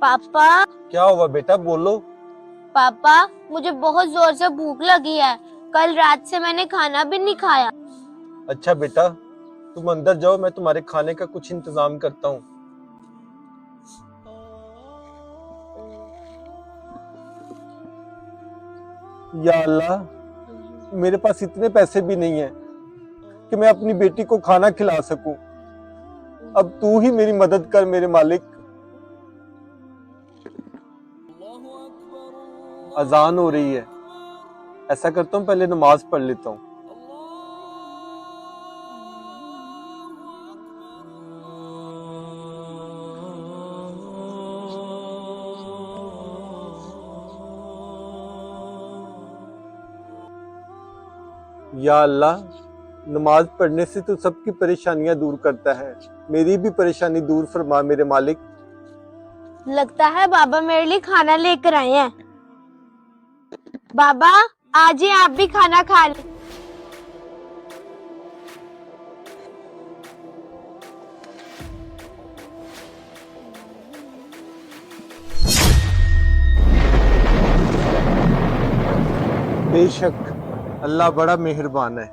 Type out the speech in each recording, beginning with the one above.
पापा। क्या हुआ बेटा, बोलो। पापा, मुझे बहुत जोर से भूख लगी है। कल रात से मैंने खाना भी नहीं खाया। अच्छा बेटा, तुम अंदर जाओ, मैं तुम्हारे खाने का कुछ इंतजाम करता हूँ। या अल्लाह, मेरे पास इतने पैसे भी नहीं है कि मैं अपनी बेटी को खाना खिला सकूं। अब तू ही मेरी मदद कर मेरे मालिक। अजान हो रही है, ऐसा करता हूँ पहले नमाज पढ़ लेता हूँ। या अल्लाह, नमाज पढ़ने से तो सबकी परेशानियां दूर करता है, मेरी भी परेशानी दूर फरमा मेरे मालिक। लगता है बाबा मेरे लिए खाना लेकर आए हैं। बाबा, आज ही आप भी खाना खा लें। बेशक अल्लाह बड़ा मेहरबान है।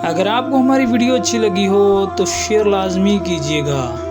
अगर आपको हमारी वीडियो अच्छी लगी हो तो शेयर लाजमी कीजिएगा।